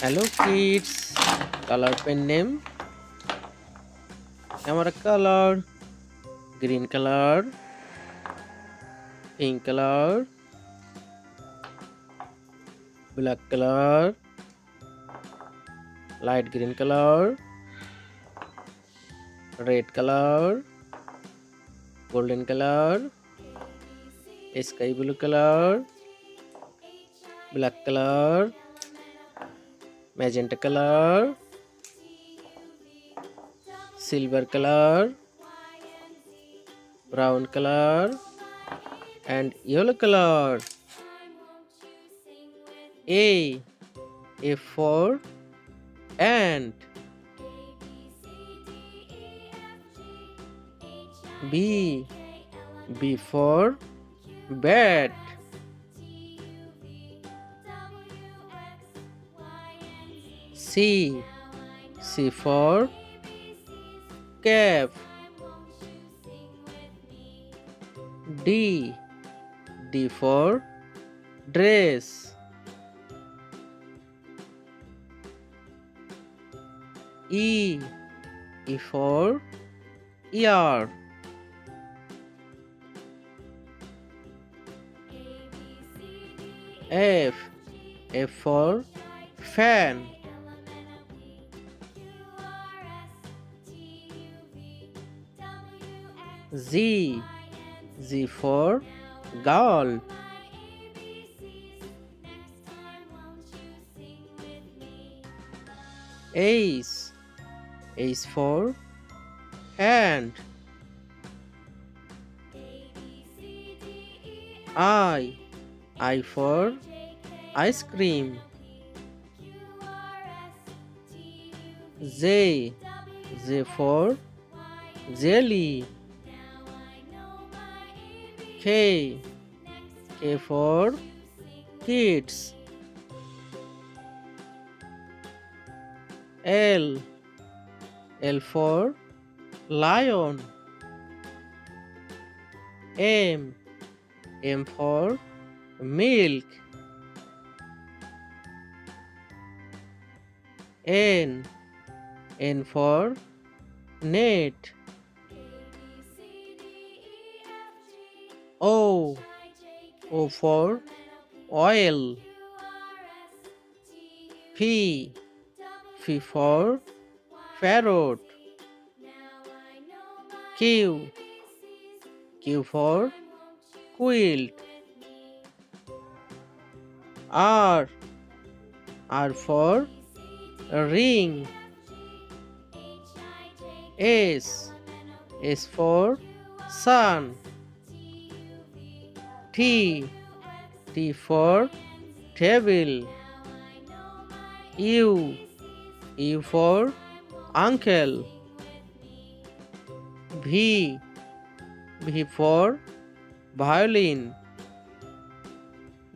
Hello kids, color pen name, camera color, green color, pink color, black color, light green color, red color, golden color, sky blue color, black color, magenta color, silver color, brown color, and yellow color. A for ant. B for bat. C for cap. D for dress. E for ear. F for fan. Z for girl. H for hand. I for ice cream. J for jelly. K for kids. L for lion. M for milk. N for net. O for oil. P for parrot. Q for quilt. R for ring. S for sun. T for table. U for uncle. V for violin.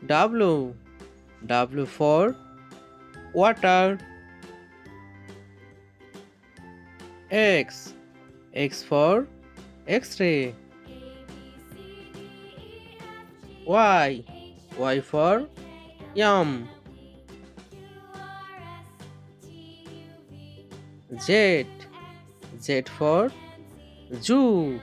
W for water. X for X-ray. Y for yum. Z for zoo.